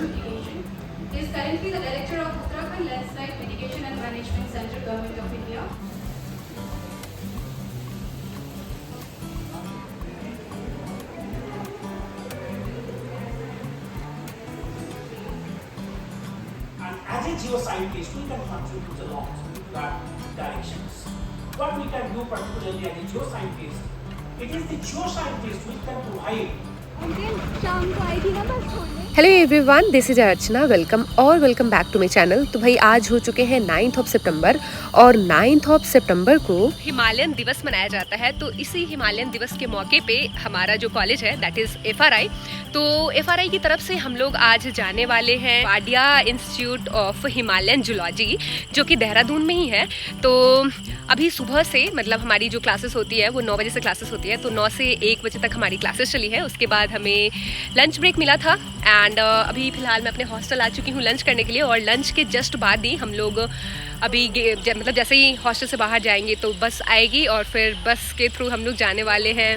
Mitigation. He is currently the Director of Uttarakhand Landslide Mitigation and Management Center, Government of India. And as a geoscientist, we can contribute a lot to that directions. What we can do particularly as a geoscientist, it is the geoscientist which can provide. शाम को आई थी ना बस छोड़ने। Hello everyone, this is Archana. Welcome back to my channel. तो भाई आज हो चुके हैं 9 सितंबर और 9 सितंबर को हिमालयन दिवस मनाया जाता है। तो इसी हिमालयन दिवस के मौके पे हमारा जो कॉलेज है दैट इज़ FRI, तो FRI की तरफ से हम लोग आज जाने वाले हैं Wadia institute of Himalayan zoology, जो कि देहरादून में ही है। तो अभी सुबह से मतलब हमारी जो क्लासेस होती है वो 9 बजे से क्लासेस होती है, तो 9 से 1 बजे तक हमारी क्लासेस चली है। उसके बाद हमें लंच ब्रेक मिला था एंड अभी फ़िलहाल मैं अपने हॉस्टल आ चुकी हूँ लंच करने के लिए। और लंच के जस्ट बाद ही हम लोग अभी मतलब जैसे ही हॉस्टल से बाहर जाएंगे तो बस आएगी और फिर बस के थ्रू हम लोग जाने वाले हैं।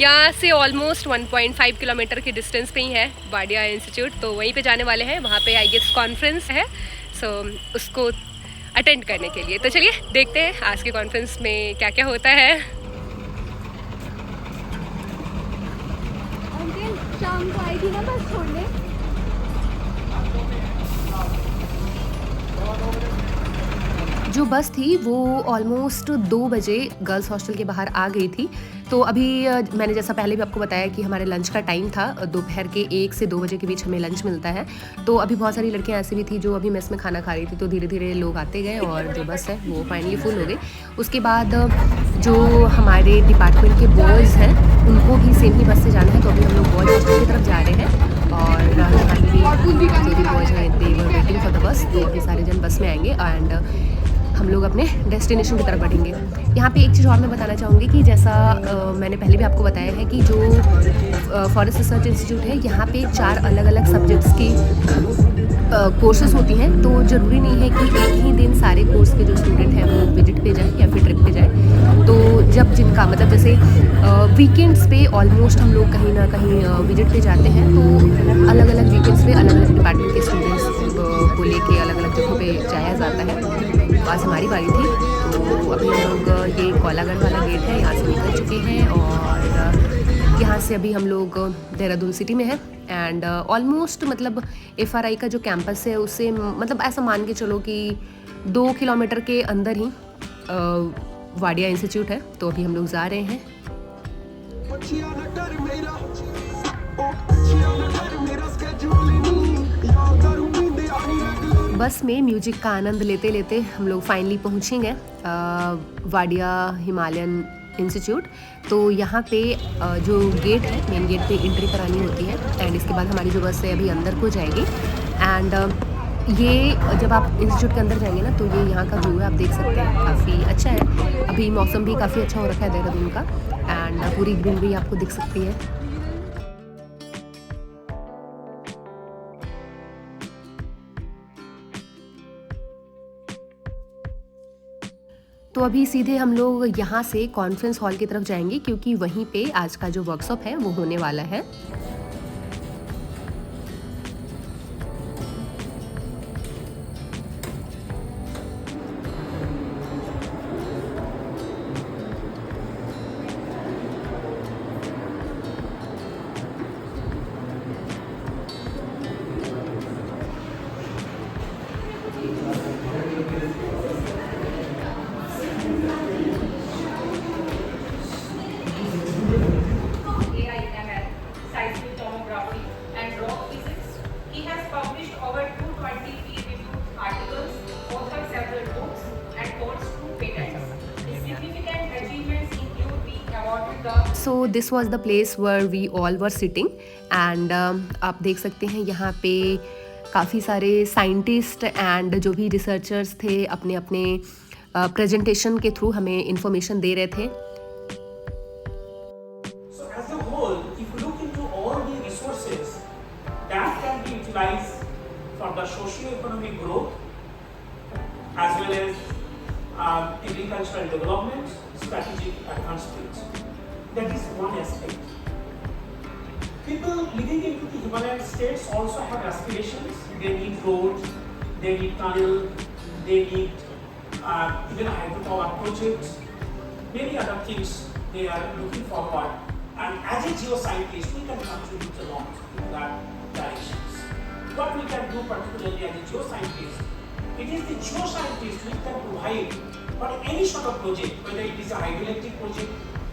यहाँ से ऑलमोस्ट 1.5 किलोमीटर के डिस्टेंस पे ही है वाडिया इंस्टीट्यूट, तो वहीं पे जाने वाले हैं। वहाँ पे आई गेस कॉन्फ्रेंस है, सो उसको अटेंड करने के लिए। तो चलिए देखते हैं आज के कॉन्फ्रेंस में क्या क्या होता है। शाम को आई थी ना बस छोड़ने। जो बस थी वो ऑलमोस्ट 2 बजे गर्ल्स हॉस्टल के बाहर आ गई थी। तो अभी मैंने जैसा पहले भी आपको बताया कि हमारे लंच का टाइम था, दोपहर के 1 से 2 बजे के बीच हमें लंच मिलता है। तो अभी बहुत सारी लड़कियां ऐसी भी थी जो अभी मेस में खाना खा रही थी, तो धीरे धीरे लोग आते गए और जो बस है वो फाइनली फुल हो गई। उसके बाद जो हमारे डिपार्टमेंट के बॉयज़ हैं उनको भी सेम ही बस से जाना है, तो अभी हम लोग बॉयज़ हॉस्टल की तरफ जा रहे हैं। और यहाँ भी जो भी बॉयज़ हैं they were waiting for the bus, तो अभी सारे जन बस में आएंगे एंड हम लोग अपने डेस्टिनेशन की तरफ बढ़ेंगे। यहाँ पे एक चीज़ और मैं बताना चाहूँगी कि जैसा मैंने पहले भी आपको बताया है कि जो फॉरेस्ट रिसर्च इंस्टीट्यूट है यहाँ पे 4 अलग अलग सब्जेक्ट्स की कोर्सेज होती हैं। तो ज़रूरी नहीं है कि एक ही दिन सारे कोर्स के जो स्टूडेंट हैं वो विजिट पे जाए या फिर ट्रिप पे जाए। तो जब जिनका मतलब जैसे वीकेंड्स पे ऑलमोस्ट हम लोग कहीं ना कहीं विजिट पे जाते हैं, तो अलग अलग वीकेंड्स पे अलग अलग डिपार्टमेंट के स्टूडेंट्स को लेके अलग अलग जगहों पे जाया जाता है। आज हमारी बारी थी, तो अभी हम लोग ये कोलागढ़ वाला गेट है यहाँ से निकल चुके हैं और यहाँ से अभी हम लोग देहरादून सिटी में है। एंड ऑलमोस्ट मतलब FRI का जो कैंपस है उससे मतलब ऐसा मान के चलो कि 2 किलोमीटर के अंदर ही वाडिया इंस्टीट्यूट है। तो अभी हम लोग जा रहे हैं। बस में म्यूजिक का आनंद लेते लेते हम लोग फाइनली पहुँचेंगे वाडिया हिमालयन इंस्टीट्यूट। तो यहाँ पे जो गेट है मेन गेट पे एंट्री करानी होती है एंड इसके बाद हमारी जो बस है अभी अंदर को जाएगी। एंड ये जब आप इंस्टीट्यूट के अंदर जाएंगे ना तो ये यहाँ का व्यू है, आप देख सकते हैं काफ़ी अच्छा है। अभी मौसम भी काफ़ी अच्छा हो रखा है देहरादून का एंड पूरी ग्रीनरी आपको दिख सकती है। तो अभी सीधे हम लोग यहाँ से कॉन्फ्रेंस हॉल की तरफ जाएंगे क्योंकि वहीं पे आज का जो वर्कशॉप है वो होने वाला है। So this was the place where we all were sitting and आप देख सकते हैं यहाँ पे काफ़ी सारे साइंटिस्ट एंड जो भी रिसर्चर्स थे अपने अपने प्रेजेंटेशन के थ्रू हमें इंफॉर्मेशन दे रहे थे। So as a whole, if you look into all the resources that can be utilized for the socio-economic growth as well as agricultural development, strategic advancement, that is one aspect. People living into the Himalayan states also have aspirations. They need roads, they need tunnel, they need even hydropower projects, many other things they are looking forward. And as a geoscientist, we can contribute a lot in that directions. What we can do particularly as a geoscientist, it is the geoscientist who can provide for any sort of project, whether it is a hydroelectric project,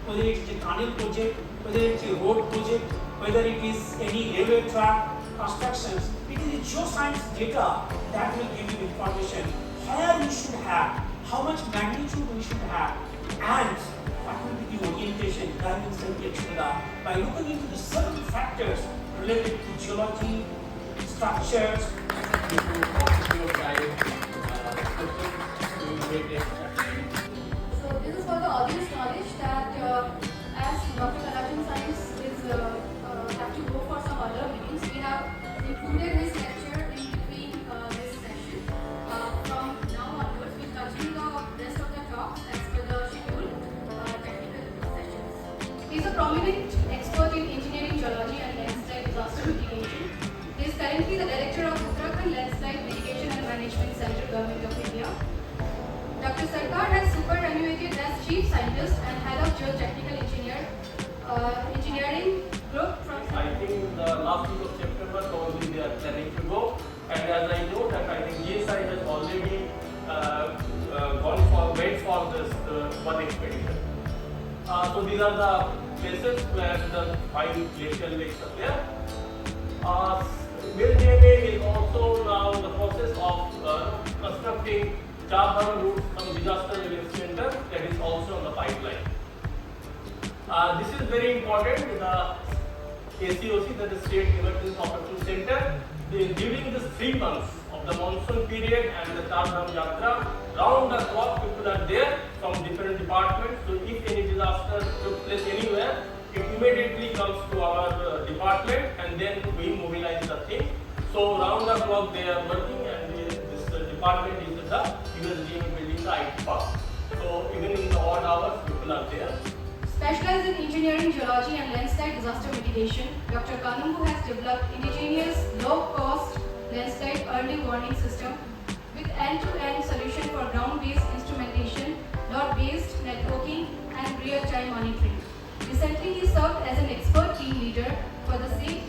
whether it is a tunnel project, whether it is a road project, whether it is any railway track constructions. It is the geoscience data that will give you information where we should have, how much magnitude we should have, and what will be the orientation, dimension, etc. by looking into the several factors related to geology, structures. So this is for the audience knowledge that as Dr. Kalajan Science is have to go for some other meetings, we have included his lecture in between this session. From now onwards, we'll continue the rest of the talks as per the schedule, technical sessions. He is a prominent expert in engineering geology and landslide disaster mitigation. He is currently the director of Uttarakhand Landslide Mitigation and Management Center, Government of India. Dr. Sarkar has superannuated as Chief Scientist and Head of Geotechnical Engineering Group from... I think the last week of September probably they are planning to go, and as I know that I think GSI has already wait for this one expedition. So these are the places where the 5 glacial lakes are there. BLGMA is also now in the process of constructing Chardham route from disaster relief center that is also on the pipeline. This is very important. The ACOC, that is State Emergency Operations Center, during these 3 months of the monsoon period and the Chardham Yatra, round the clock people are there from different departments. So if any disaster took place anywhere, it immediately comes to our department and then we mobilize the thing. So round the clock they are working, and this department is the USGM building, the IT park. So even in the odd hours people are there. Specialized in engineering, geology and landslide disaster mitigation, Dr. Kanungu has developed indigenous low-cost landslide early warning system with end-to-end solution for ground-based instrumentation, lot-based networking and real-time monitoring. Recently, he served as an expert team leader for the safe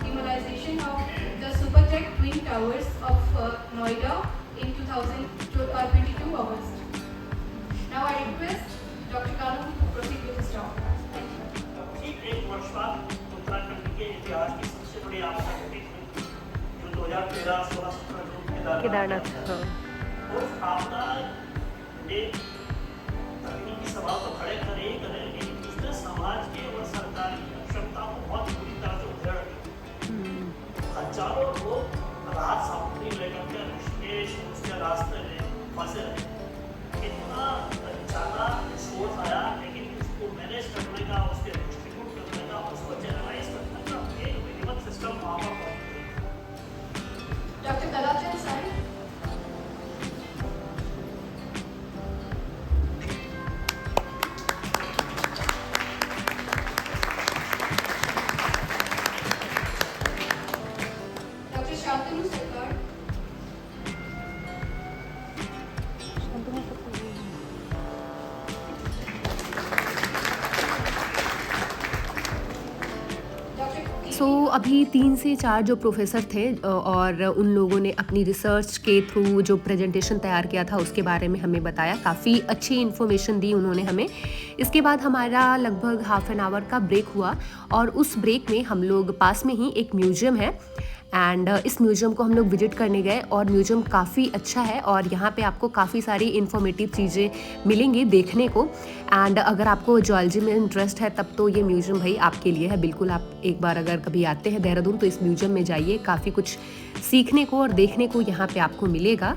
demolition of the Supertech Twin Towers of Noida in 2022 August. Now I request Dr. Kanungu to proceed with his talk. Thank you. ठीक 1 वर्ष बाद उत्तराखंड के इतिहास की सबसे बड़ी आपदा घटित हुई जो 2013, 16, 17 केदारनाथ, हाँ। उस आपदा ने तकनीकी सवाल तो खड़े करे ही करे, लेकिन उसने समाज के और सरकारी क्षमता को बहुत बुरी तरह से उधेड़ दिया। हजारों लोग राहत सामग्री लेकर के ऋषिकेश उसके रास्ते में फंसे रहे। इतना ज़्यादा रिसोर्स आया, लेकिन उसको मैनेज करने का, उसके डिस्ट्रीब्यूट करने का, उसको चैनलाइज करने का एक मिनिमम सिस्टम वहाँ पर Dr. Kalajan Sai. Dr. Shantanu Sarkar. सो अभी 3 से 4 जो प्रोफेसर थे और उन लोगों ने अपनी रिसर्च के थ्रू जो प्रेजेंटेशन तैयार किया था उसके बारे में हमें बताया। काफ़ी अच्छी इन्फॉर्मेशन दी उन्होंने हमें। इसके बाद हमारा लगभग हाफ एन आवर का ब्रेक हुआ और उस ब्रेक में हम लोग पास में ही एक म्यूज़ियम है एंड इस म्यूज़ियम को हम लोग विजिट करने गए और म्यूज़ियम काफ़ी अच्छा है और यहाँ पे आपको काफ़ी सारी इन्फॉर्मेटिव चीज़ें मिलेंगी देखने को। एंड अगर आपको जियोलॉजी में इंटरेस्ट है तब तो ये म्यूज़ियम भाई आपके लिए है। बिल्कुल आप एक बार अगर कभी आते हैं देहरादून तो इस म्यूज़ियम में जाइए, काफ़ी कुछ सीखने को और देखने को यहाँ पे आपको मिलेगा।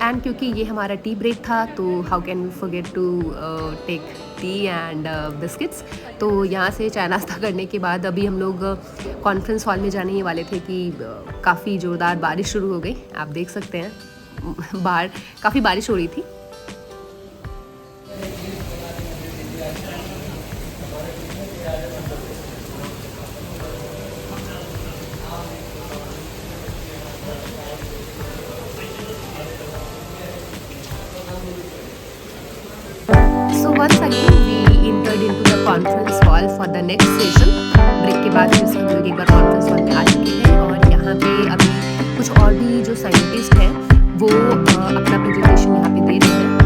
एंड क्योंकि ये हमारा टी ब्रेक था तो how can we forget to take tea and biscuits. तो यहाँ से चाय नाश्ता करने के बाद अभी हम लोग कॉन्फ्रेंस हॉल में जाने ही वाले थे कि काफ़ी ज़ोरदार बारिश शुरू हो गई। आप देख सकते हैं बाहर काफ़ी बारिश हो रही थी। So once again we entered into the conference hall for the next session। Break के बाद फिर से हम लोग एक बार कॉन्फ्रेंस हॉल में आ चुके हैं और यहाँ पे अभी कुछ और भी जो साइंटिस्ट हैं वो अपना प्रेजेंटेशन यहाँ पे दे रहे हैं।